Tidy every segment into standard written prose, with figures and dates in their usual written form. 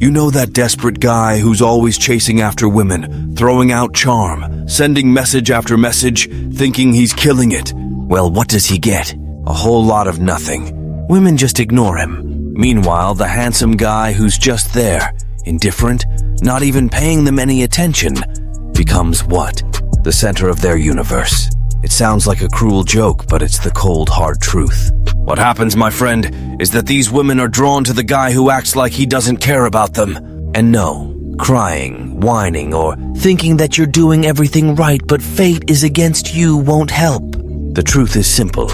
You know that desperate guy who's always chasing after women, throwing out charm, sending message after message, thinking he's killing it. Well, what does he get? A whole lot of nothing. Women just ignore him. Meanwhile, the handsome guy who's just there, indifferent, not even paying them any attention, becomes what? The center of their universe. It sounds like a cruel joke, but it's the cold, hard truth. What happens, my friend, is that these women are drawn to the guy who acts like he doesn't care about them. And no, crying, whining, or thinking that you're doing everything right but fate is against you won't help. The truth is simple.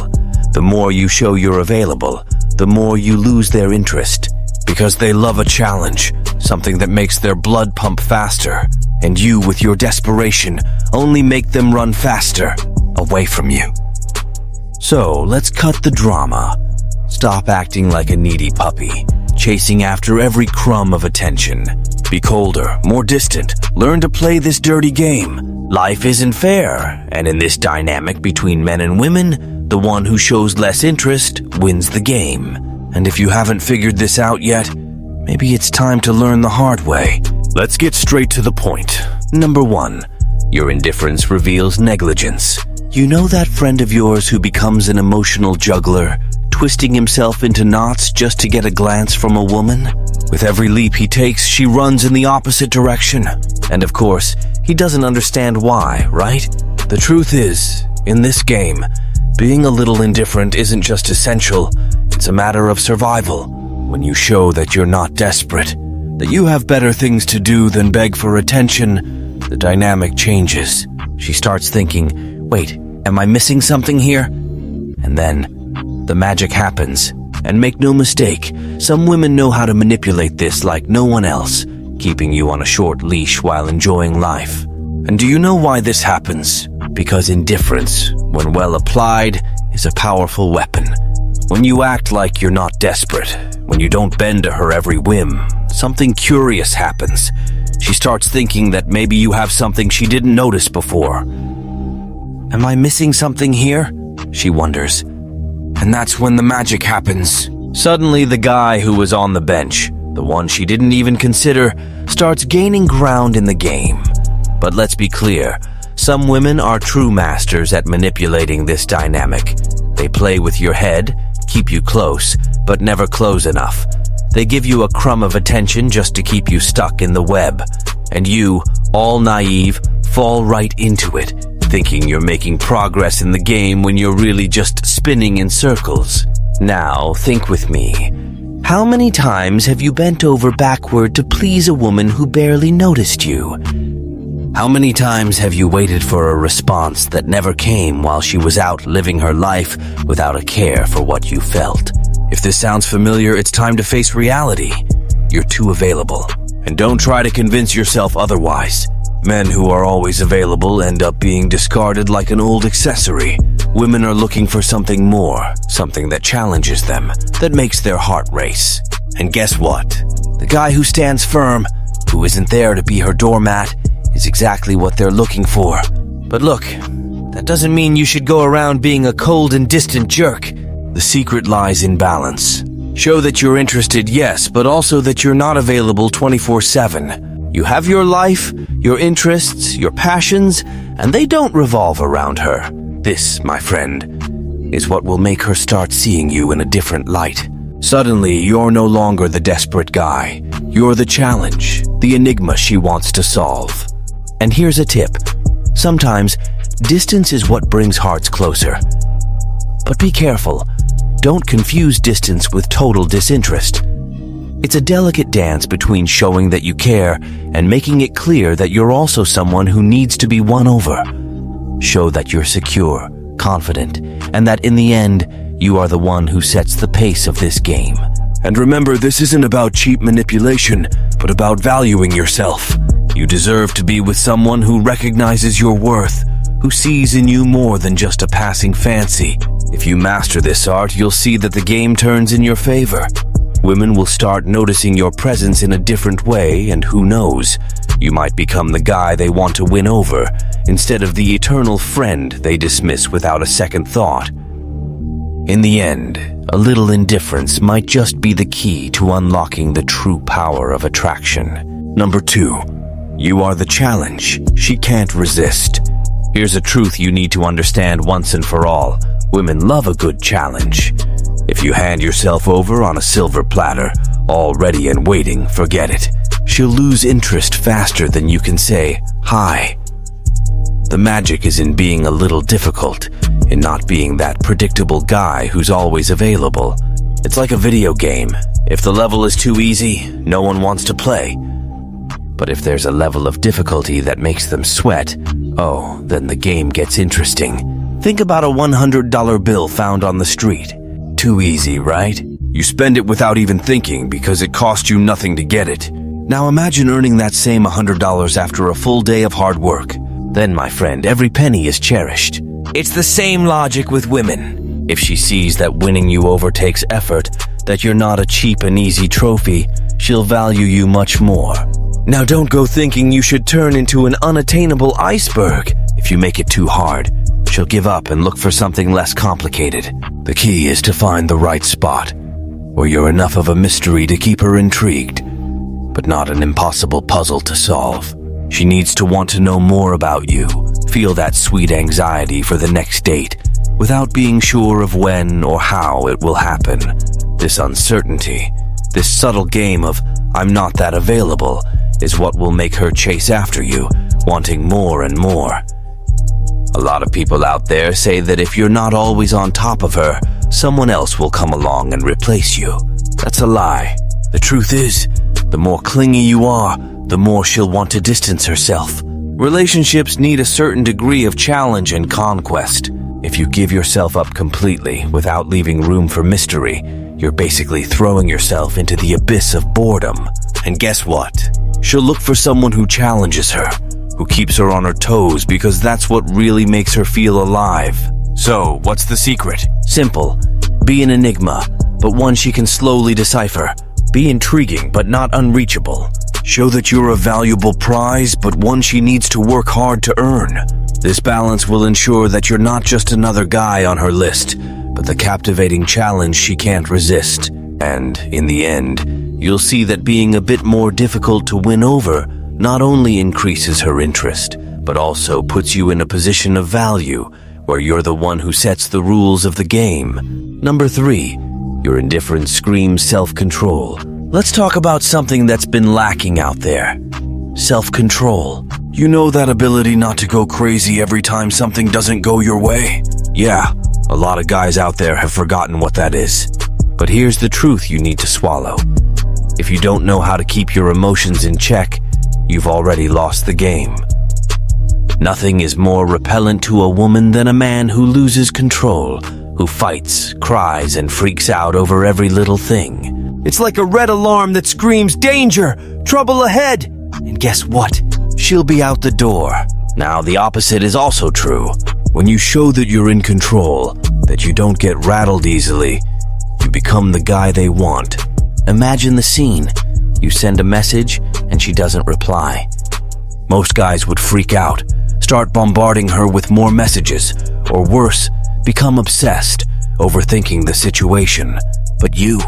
The more you show you're available, the more you lose their interest. Because they love a challenge, something that makes their blood pump faster. And you, with your desperation, only make them run faster, away from you. So, let's cut the drama. Stop acting like a needy puppy, chasing after every crumb of attention. Be colder, more distant. Learn to play this dirty game. Life isn't fair, and in this dynamic between men and women, the one who shows less interest wins the game. And if you haven't figured this out yet, maybe it's time to learn the hard way. Let's get straight to the point. Number 1. Your indifference reveals negligence. You know that friend of yours who becomes an emotional juggler, twisting himself into knots just to get a glance from a woman? With every leap he takes, she runs in the opposite direction. And of course, he doesn't understand why, right? The truth is, in this game, being a little indifferent isn't just essential, it's a matter of survival. When you show that you're not desperate, that you have better things to do than beg for attention, the dynamic changes. She starts thinking, wait, am I missing something here? And then, the magic happens. And make no mistake, some women know how to manipulate this like no one else, keeping you on a short leash while enjoying life. And do you know why this happens? Because indifference, when well applied, is a powerful weapon. When you act like you're not desperate, when you don't bend to her every whim, something curious happens. She starts thinking that maybe you have something she didn't notice before. Am I missing something here? She wonders. And that's when the magic happens. Suddenly, the guy who was on the bench, the one she didn't even consider, starts gaining ground in the game. But let's be clear, some women are true masters at manipulating this dynamic. They play with your head, keep you close, but never close enough. They give you a crumb of attention just to keep you stuck in the web. And you, all naive, fall right into it, thinking you're making progress in the game when you're really just spinning in circles. Now, think with me. How many times have you bent over backward to please a woman who barely noticed you? How many times have you waited for a response that never came while she was out living her life without a care for what you felt? If this sounds familiar, it's time to face reality. You're too available. And don't try to convince yourself otherwise. Men who are always available end up being discarded like an old accessory. Women are looking for something more, something that challenges them, that makes their heart race. And guess what? The guy who stands firm, who isn't there to be her doormat, is exactly what they're looking for. But look, that doesn't mean you should go around being a cold and distant jerk. The secret lies in balance. Show that you're interested, yes, but also that you're not available 24/7. You have your life, your interests, your passions, and they don't revolve around her. This, my friend, is what will make her start seeing you in a different light. Suddenly, you're no longer the desperate guy. You're the challenge, the enigma she wants to solve. And here's a tip. Sometimes, distance is what brings hearts closer. But be careful. Don't confuse distance with total disinterest. It's a delicate dance between showing that you care and making it clear that you're also someone who needs to be won over. Show that you're secure, confident, and that in the end, you are the one who sets the pace of this game. And remember, this isn't about cheap manipulation, but about valuing yourself. You deserve to be with someone who recognizes your worth, who sees in you more than just a passing fancy. If you master this art, you'll see that the game turns in your favor. Women will start noticing your presence in a different way, and who knows, you might become the guy they want to win over, instead of the eternal friend they dismiss without a second thought. In the end, a little indifference might just be the key to unlocking the true power of attraction. Number 2, you are the challenge she can't resist. Here's a truth you need to understand once and for all. Women love a good challenge. If you hand yourself over on a silver platter, all ready and waiting, forget it. She'll lose interest faster than you can say, "Hi." The magic is in being a little difficult, in not being that predictable guy who's always available. It's like a video game. If the level is too easy, no one wants to play. But if there's a level of difficulty that makes them sweat, oh, then the game gets interesting. Think about a $100 bill found on the street. Too easy, right? You spend it without even thinking because it cost you nothing to get it. Now imagine earning that same $100 after a full day of hard work. Then, my friend, every penny is cherished. It's the same logic with women. If she sees that winning you over takes effort, that you're not a cheap and easy trophy, she'll value you much more. Now don't go thinking you should turn into an unattainable iceberg. If you make it too hard, she'll give up and look for something less complicated. The key is to find the right spot, where you're enough of a mystery to keep her intrigued, but not an impossible puzzle to solve. She needs to want to know more about you, feel that sweet anxiety for the next date, without being sure of when or how it will happen. This uncertainty, this subtle game of "I'm not that available," is what will make her chase after you, wanting more and more. A lot of people out there say that if you're not always on top of her, someone else will come along and replace you. That's a lie. The truth is, the more clingy you are, the more she'll want to distance herself. Relationships need a certain degree of challenge and conquest. If you give yourself up completely without leaving room for mystery, you're basically throwing yourself into the abyss of boredom. And guess what? She'll look for someone who challenges her, who keeps her on her toes, because that's what really makes her feel alive. So, what's the secret? Simple. Be an enigma, but one she can slowly decipher. Be intriguing, but not unreachable. Show that you're a valuable prize, but one she needs to work hard to earn. This balance will ensure that you're not just another guy on her list, but the captivating challenge she can't resist. And, in the end, you'll see that being a bit more difficult to win over not only increases her interest, but also puts you in a position of value, where you're the one who sets the rules of the game. Number 3, your indifference screams self-control. Let's talk about something that's been lacking out there. Self-control. You know that ability not to go crazy every time something doesn't go your way? Yeah, a lot of guys out there have forgotten what that is. But here's the truth you need to swallow. If you don't know how to keep your emotions in check, you've already lost the game. Nothing is more repellent to a woman than a man who loses control, who fights, cries, and freaks out over every little thing. It's like a red alarm that screams, "Danger! Trouble ahead!" And guess what? She'll be out the door. Now, the opposite is also true. When you show that you're in control, that you don't get rattled easily, you become the guy they want. Imagine the scene. You send a message, and she doesn't reply. Most guys would freak out, start bombarding her with more messages, or worse, become obsessed, overthinking the situation. But you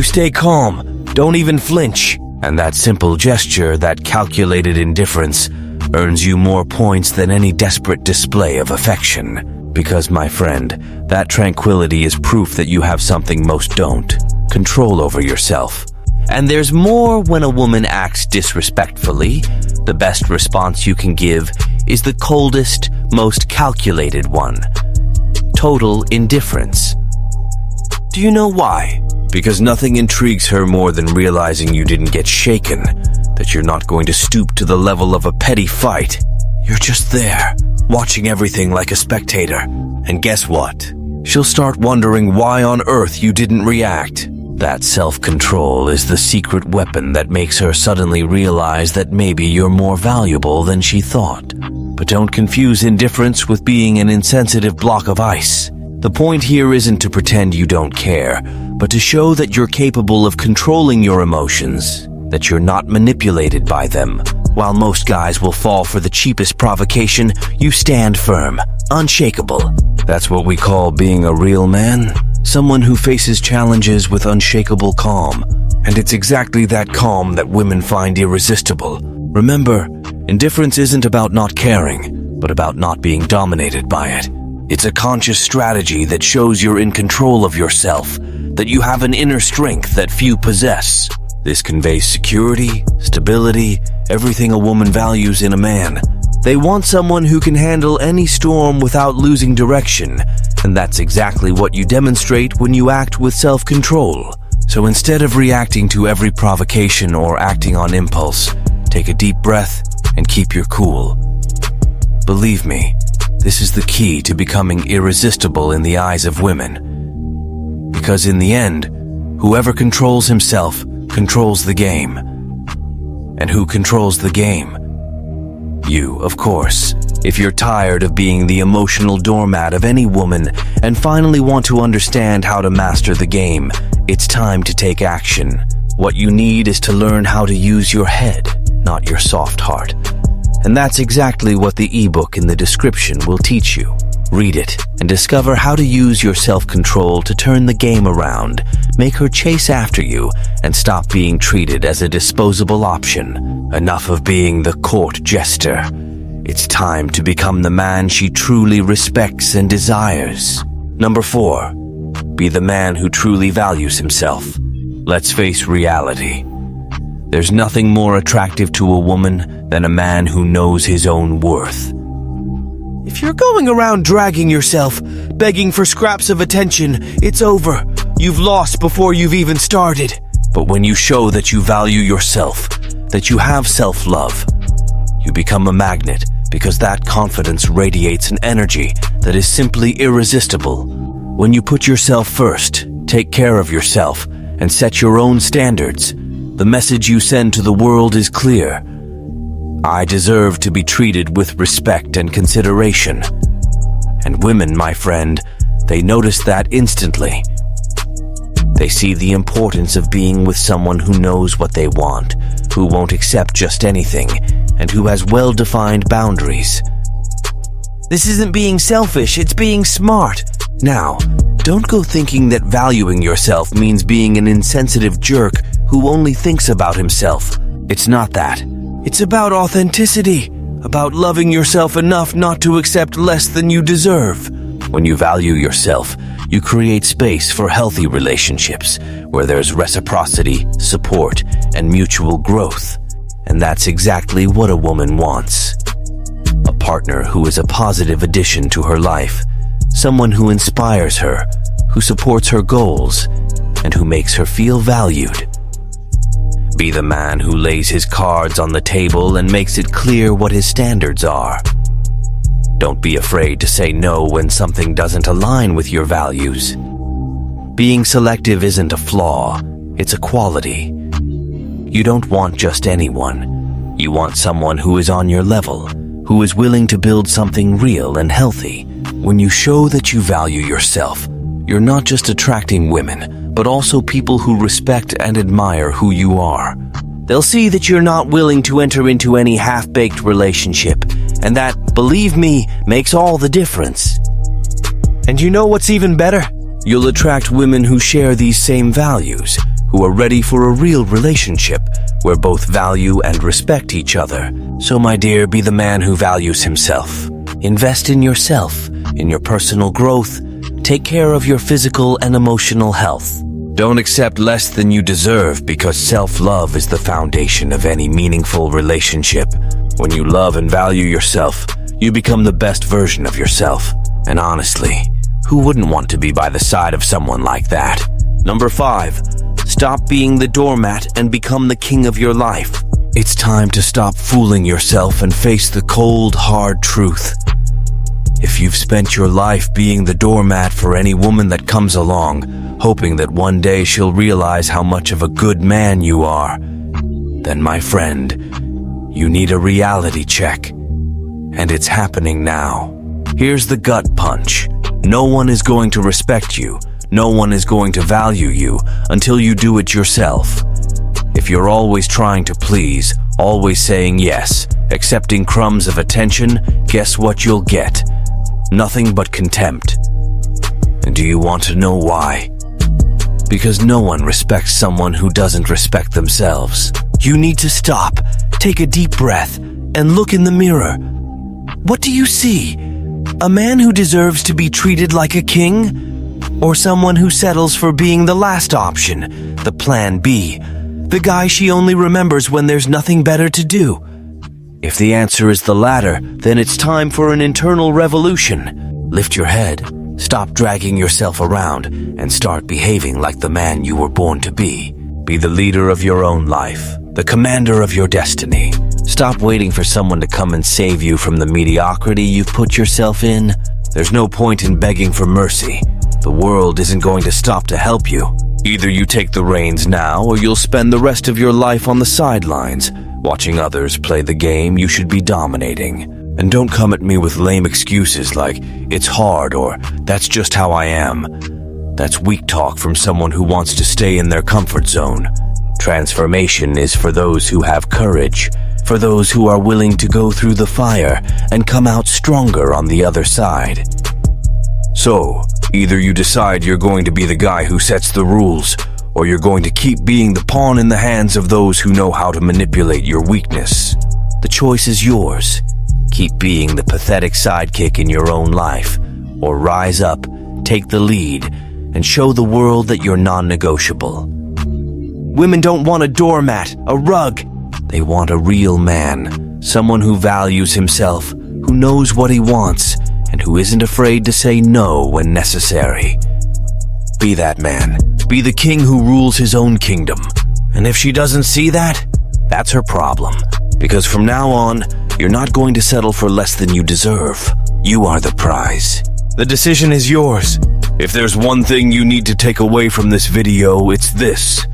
stay calm, don't even flinch. And that simple gesture, that calculated indifference, earns you more points than any desperate display of affection. Because, my friend, that tranquility is proof that you have something most don't: control over yourself. And there's more when a woman acts disrespectfully. The best response you can give is the coldest, most calculated one: total indifference. Do you know why? Because nothing intrigues her more than realizing you didn't get shaken, that you're not going to stoop to the level of a petty fight. You're just there, watching everything like a spectator. And guess what? She'll start wondering why on earth you didn't react. That self-control is the secret weapon that makes her suddenly realize that maybe you're more valuable than she thought. But don't confuse indifference with being an insensitive block of ice. The point here isn't to pretend you don't care, but to show that you're capable of controlling your emotions, that you're not manipulated by them. While most guys will fall for the cheapest provocation, you stand firm, unshakable. That's what we call being a real man. someone who faces challenges with unshakable calm. And it's exactly that calm that women find irresistible. Remember, indifference isn't about not caring, but about not being dominated by it. It's a conscious strategy that shows you're in control of yourself, that you have an inner strength that few possess. This conveys security, stability, everything a woman values in a man. They want someone who can handle any storm without losing direction, and that's exactly what you demonstrate when you act with self-control. So instead of reacting to every provocation or acting on impulse, take a deep breath and keep your cool. Believe me, this is the key to becoming irresistible in the eyes of women. Because in the end, whoever controls himself controls the game. And who controls the game? You, of course. If you're tired of being the emotional doormat of any woman and finally want to understand how to master the game, it's time to take action. What you need is to learn how to use your head, not your soft heart. And that's exactly what the ebook in the description will teach you. Read it and discover how to use your self-control to turn the game around, make her chase after you, and stop being treated as a disposable option. Enough of being the court jester. It's time to become the man she truly respects and desires. Number 4, be the man who truly values himself. Let's face reality. There's nothing more attractive to a woman than a man who knows his own worth. If you're going around dragging yourself, begging for scraps of attention, it's over. You've lost before you've even started. But when you show that you value yourself, that you have self-love, you become a magnet because that confidence radiates an energy that is simply irresistible. When you put yourself first, take care of yourself, and set your own standards, the message you send to the world is clear. I deserve to be treated with respect and consideration. And women, my friend, they notice that instantly. They see the importance of being with someone who knows what they want, who won't accept just anything, and who has well-defined boundaries. This isn't being selfish, it's being smart. Now, don't go thinking that valuing yourself means being an insensitive jerk who only thinks about himself. It's not that. It's about authenticity, about loving yourself enough not to accept less than you deserve. When you value yourself, you create space for healthy relationships where there's reciprocity, support, and mutual growth. And that's exactly what a woman wants. A partner who is a positive addition to her life, someone who inspires her, who supports her goals, and who makes her feel valued. Be the man who lays his cards on the table and makes it clear what his standards are. Don't be afraid to say no when something doesn't align with your values. Being selective isn't a flaw, it's a quality. You don't want just anyone. You want someone who is on your level, who is willing to build something real and healthy. When you show that you value yourself, you're not just attracting women, but also people who respect and admire who you are. They'll see that you're not willing to enter into any half-baked relationship, and that, believe me, makes all the difference. And you know what's even better? You'll attract women who share these same values, who are ready for a real relationship where both value and respect each other. So, my dear, be the man who values himself. Invest in yourself, in your personal growth. Take care of your physical and emotional health. Don't accept less than you deserve, because self-love is the foundation of any meaningful relationship. When you love and value yourself, you become the best version of yourself. And honestly, who wouldn't want to be by the side of someone like that? Number 5, stop being the doormat and become the king of your life. It's time to stop fooling yourself and face the cold, hard truth. If you've spent your life being the doormat for any woman that comes along, hoping that one day she'll realize how much of a good man you are, then, my friend, you need a reality check. And it's happening now. Here's the gut punch. No one is going to respect you. No one is going to value you until you do it yourself. If you're always trying to please, always saying yes, accepting crumbs of attention, guess what you'll get? Nothing but contempt. And do you want to know why? Because no one respects someone who doesn't respect themselves. You need to stop, take a deep breath, and look in the mirror. What do you see? A man who deserves to be treated like a king? Or someone who settles for being the last option, the plan B, the guy she only remembers when there's nothing better to do? If the answer is the latter, then it's time for an internal revolution. Lift your head, stop dragging yourself around, and start behaving like the man you were born to be. Be the leader of your own life, the commander of your destiny. Stop waiting for someone to come and save you from the mediocrity you've put yourself in. There's no point in begging for mercy. The world isn't going to stop to help you. Either you take the reins now, or you'll spend the rest of your life on the sidelines, watching others play the game you should be dominating. And don't come at me with lame excuses like, it's hard, or that's just how I am. That's weak talk from someone who wants to stay in their comfort zone. Transformation is for those who have courage, for those who are willing to go through the fire and come out stronger on the other side. So, either you decide you're going to be the guy who sets the rules, or you're going to keep being the pawn in the hands of those who know how to manipulate your weakness. The choice is yours. Keep being the pathetic sidekick in your own life, or rise up, take the lead, and show the world that you're non-negotiable. Women don't want a doormat, a rug. They want a real man, someone who values himself, who knows what he wants, and who isn't afraid to say no when necessary. Be that man. Be the king who rules his own kingdom. And if she doesn't see that, that's her problem. Because from now on, you're not going to settle for less than you deserve. You are the prize. The decision is yours. If there's one thing you need to take away from this video, it's this.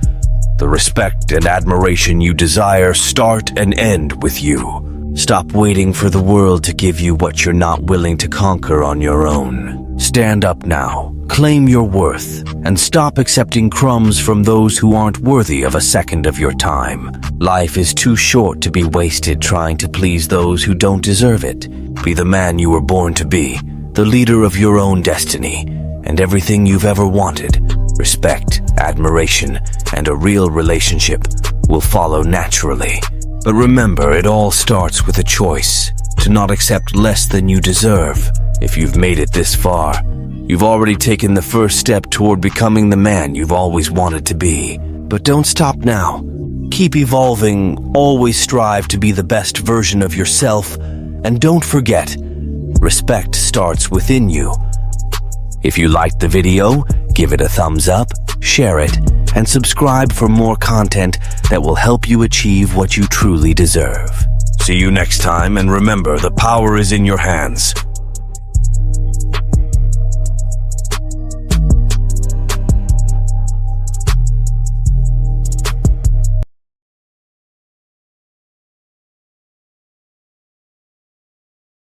The respect and admiration you desire start and end with you. Stop waiting for the world to give you what you're not willing to conquer on your own. Stand up now, claim your worth, and stop accepting crumbs from those who aren't worthy of a second of your time. Life is too short to be wasted trying to please those who don't deserve it. Be the man you were born to be, the leader of your own destiny, and everything you've ever wanted. Respect, admiration, and a real relationship will follow naturally. But remember, it all starts with a choice to not accept less than you deserve. If you've made it this far, you've already taken the first step toward becoming the man you've always wanted to be. But don't stop now. Keep evolving, always strive to be the best version of yourself, and don't forget, respect starts within you. If you liked the video, give it a thumbs up, share it, and subscribe for more content that will help you achieve what you truly deserve. See you next time, and remember, the power is in your hands.